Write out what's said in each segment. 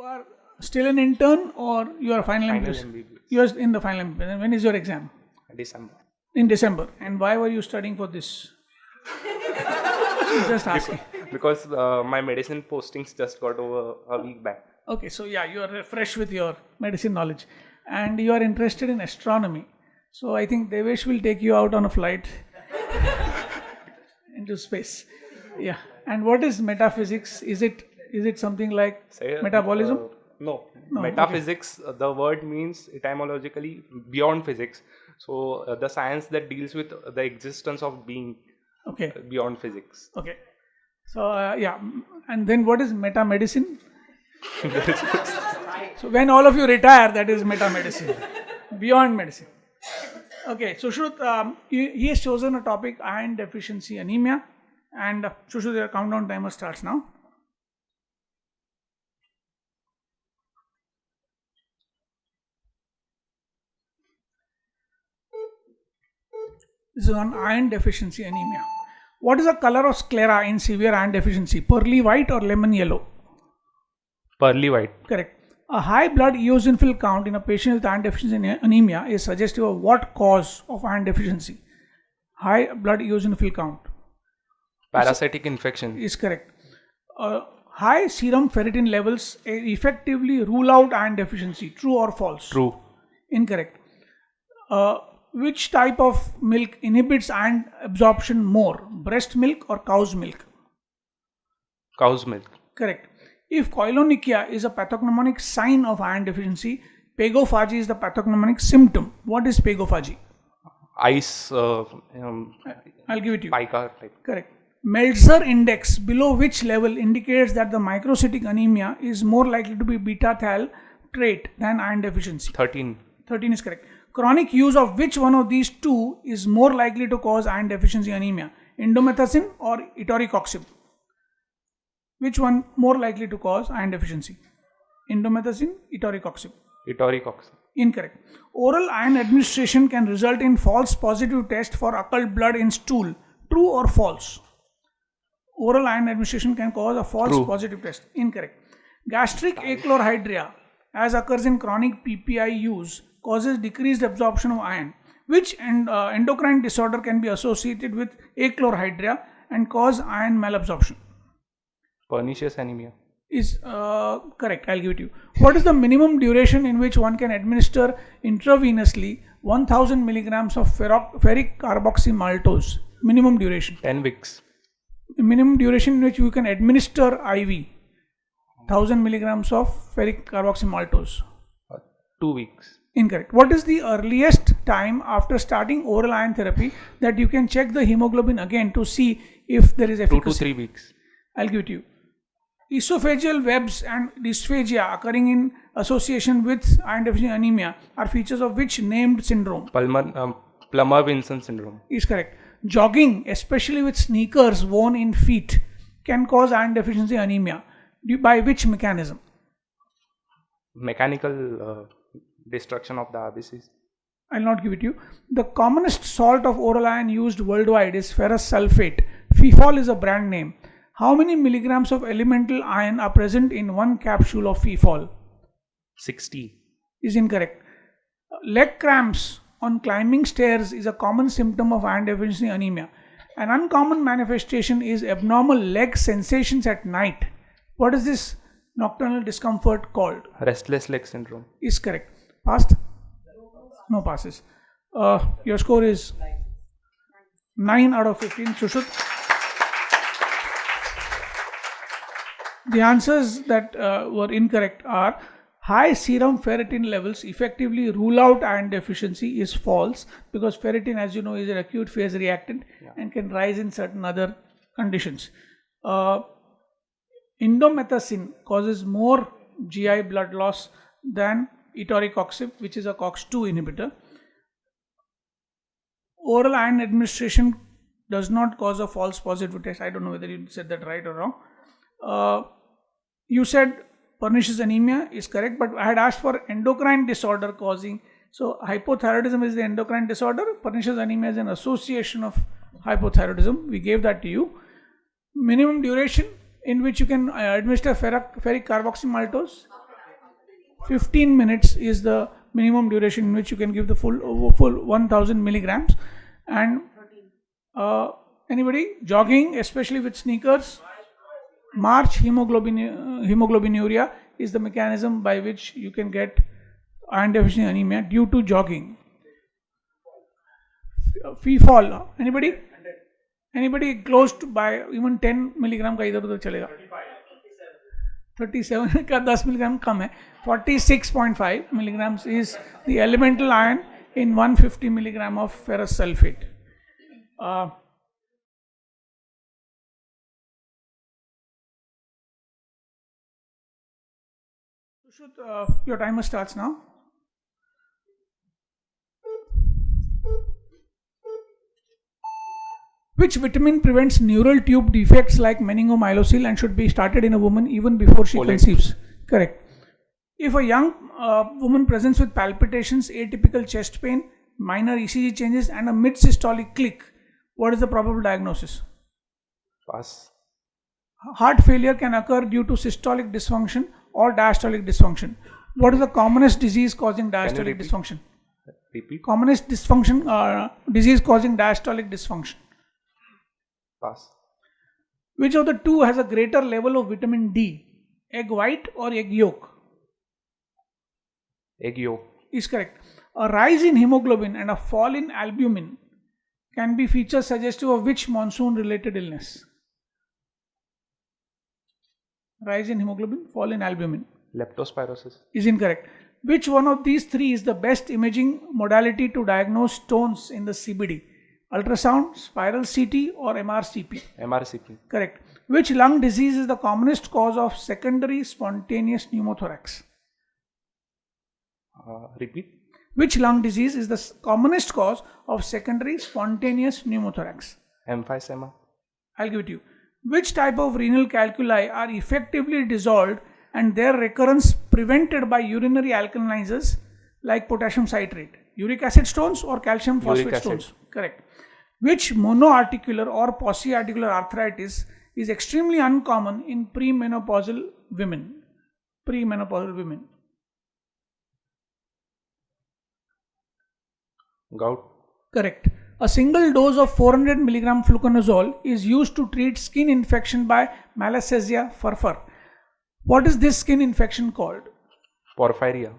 are still an intern or you are final Final MBBS? MBBS. You are in the final MBBS. When is your exam? December. In December. And why were you studying for this? Just asking. Because my medicine postings just got over a week back. Okay, so yeah, you are fresh with your medicine knowledge and you are interested in astronomy. So I think Devesh will take you out on a flight into space. Yeah. And what is metaphysics? Is it something like metabolism? No. No, Metaphysics, the word means etymologically beyond physics. So the science that deals with the existence of being Okay. beyond physics. Okay. So yeah, and then what is meta medicine? So when all of you retire, that is meta medicine, beyond medicine. Okay. So Shruth, he has chosen a topic: iron deficiency anemia, and Shruth, your countdown timer starts now. This is on iron deficiency anemia. What is the color of sclera in severe iron deficiency? Pearly white or lemon yellow? Pearly white. Correct. A high blood eosinophil count in a patient with iron deficiency anemia is suggestive of what cause of iron deficiency? High blood eosinophil count Parasitic infection. is correct. High serum ferritin levels effectively rule out iron deficiency. True or false? True. Incorrect. Which type of milk inhibits iron absorption more? Breast milk or cow's milk? Cow's milk. Correct. If koilonychia is a pathognomonic sign of iron deficiency, pagophagy is the pathognomonic symptom. What is pagophagy? Ice. I'll give it to you. Pica type. Correct. Meltzer index below which level indicates that the microcytic anemia is more likely to be beta thal trait than iron deficiency. 13. 13 is correct. Chronic use of which one of these two is more likely to cause iron deficiency anemia? Indomethacin or etoricoxib? Which one more likely to cause iron deficiency? Indomethacin, etoricoxib? Etoricoxib. Incorrect. Oral iron administration can result in false positive test for occult blood in stool. True or false? Oral iron administration can cause a false True. positive test. Incorrect. Gastric achlorhydria, as occurs in chronic PPI use, causes decreased absorption of iron. Which endocrine disorder can be associated with achlorhydria and cause iron malabsorption? Pernicious anemia. Is correct. I'll give it to you. What is the minimum duration in which one can administer intravenously 1000 milligrams of ferric carboxymaltose? Minimum duration. 10 weeks. Minimum duration in which you can administer IV 1000 milligrams of ferric carboxymaltose. 2 weeks. Incorrect. What is the earliest time after starting oral iron therapy that you can check the hemoglobin again to see if there is 2 efficacy? to 3 weeks. I'll give it to you. Esophageal webs and dysphagia occurring in association with iron deficiency anemia are features of which named syndrome? Plummer-Vinson syndrome. Is correct. Jogging, especially with sneakers worn in feet, can cause iron deficiency anemia. By which mechanism? Mechanical destruction of the RBCs. I'll not give it to you. The commonest salt of oral iron used worldwide is ferrous sulfate. Fefol is a brand name. How many milligrams of elemental iron are present in one capsule of Fefol? 60. Is incorrect. Leg cramps on climbing stairs is a common symptom of iron deficiency anemia. An uncommon manifestation is abnormal leg sensations at night. What is this nocturnal discomfort called? Restless leg syndrome. Is correct. Passed? No passes. Your score is 9 out of 15. Sushruth. The answers that were incorrect are: high serum ferritin levels effectively rule out iron deficiency is false, because ferritin, as you know, is an acute phase reactant and can rise in certain other conditions. Indomethacin causes more GI blood loss than etoricoxib, which is a COX-2 inhibitor. Oral iron administration does not cause a false positive test. I don't know whether you said that right or wrong. You said pernicious anemia is correct, but I had asked for endocrine disorder causing. So hypothyroidism is the endocrine disorder. Pernicious anemia is an association of hypothyroidism. We gave that to you. Minimum duration in which you can administer ferric carboxymaltose, 15 minutes is the minimum duration in which you can give the full 1000 milligrams. And anybody jogging, especially with sneakers, March hemoglobinuria is the mechanism by which you can get iron deficiency anemia due to jogging. Fee fall, anybody close to by even 10 milligram का इधर उधर चलेगा. 37 का 10 milligram कम है. 46.5 milligrams is the elemental iron in 150 milligram of ferrous sulfate. Your timer starts now. Which vitamin prevents neural tube defects like meningomyelocele and should be started in a woman even before she conceives? Correct. If a young woman presents with palpitations, atypical chest pain, minor ECG changes and a mid-systolic click, what is the probable diagnosis? Pass. Heart failure can occur due to systolic dysfunction or diastolic dysfunction. What is the commonest disease causing diastolic dysfunction? Repeat. Commonest disease causing diastolic dysfunction. Pass. Which of the two has a greater level of vitamin D? Egg white or egg yolk? Egg yolk. Is correct. A rise in hemoglobin and a fall in albumin can be features suggestive of which monsoon related illness? Rise in hemoglobin, fall in albumin. Leptospirosis. Is incorrect. Which one of these three is the best imaging modality to diagnose stones in the CBD? Ultrasound, spiral CT or MRCP? MRCP. Correct. Which lung disease is the commonest cause of secondary spontaneous pneumothorax? Repeat. Which lung disease is the commonest cause of secondary spontaneous pneumothorax? Emphysema. I'll give it to you. Which type of renal calculi are effectively dissolved and their recurrence prevented by urinary alkalinizers like potassium citrate? Uric acid stones or calcium phosphate stones? Correct. Which monoarticular or polyarticular arthritis is extremely uncommon in premenopausal women? Gout. Correct. A single dose of 400 mg fluconazole is used to treat skin infection by Malassezia furfur. What is this skin infection called? Porphyria.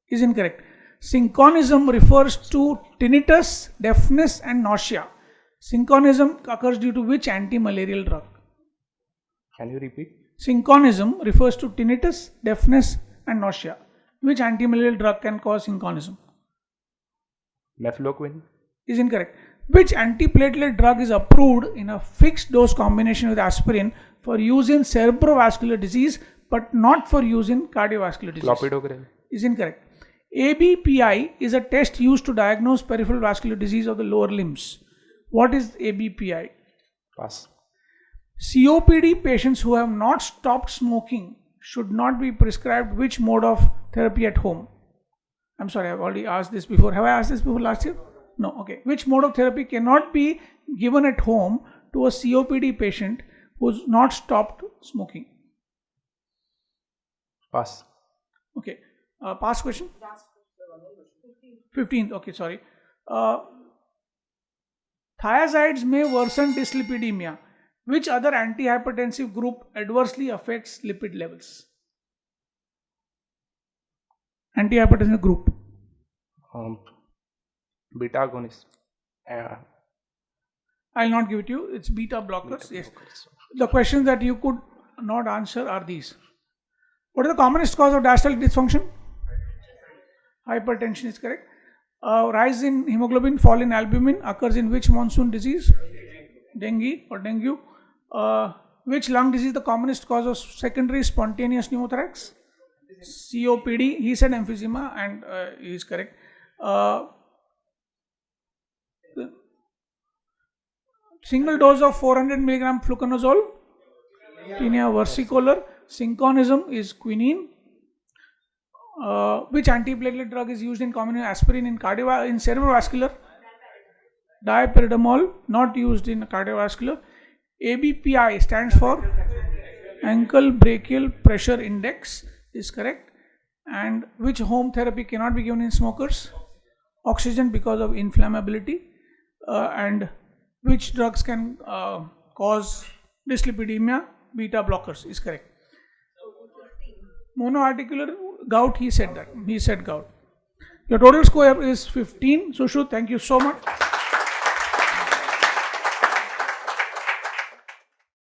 Is incorrect. Synchronism refers to tinnitus, deafness and nausea. Synchronism occurs due to which anti-malarial drug? Can you repeat? Synchronism refers to tinnitus, deafness and nausea. Which anti-malarial drug can cause synchronism? Mefloquine. Is incorrect. Which antiplatelet drug is approved in a fixed dose combination with aspirin for use in cerebrovascular disease but not for use in cardiovascular disease? Clopidogrel. Is incorrect. ABPI is a test used to diagnose peripheral vascular disease of the lower limbs. What is ABPI? Pass. COPD patients who have not stopped smoking should not be prescribed which mode of therapy at home? I'm sorry, I've already asked this before. Have I asked this before last year? No. Okay. Which mode of therapy cannot be given at home to a COPD patient who's not stopped smoking? Pass. Okay. Past question? 15th. Okay, sorry. Thiazides may worsen dyslipidemia. Which other antihypertensive group adversely affects lipid levels? Antihypertensive group. Beta agonist. I'll not give it to you. It's beta blockers. Yes. The questions that you could not answer are these. What is the commonest cause of diastolic dysfunction? Hypertension is correct. Rise in hemoglobin, fall in albumin occurs in which monsoon disease? Dengue or dengue. Which lung disease is the commonest cause of secondary spontaneous pneumothorax? COPD. He said emphysema and he is correct. Single dose of 400 mg fluconazole. Tinea versicolor. Synchronism is quinine. Which antiplatelet drug is used in combination with aspirin in cerebrovascular? Dipyridamole, not used in cardiovascular. ABPI stands for ankle brachial pressure index, is correct. And which home therapy cannot be given in smokers? Oxygen because of inflammability. And which drugs can cause dyslipidemia? Beta blockers is correct. Monoarticular gout, he said that. He said gout. Your total score is 15. Sushruth, thank you so much.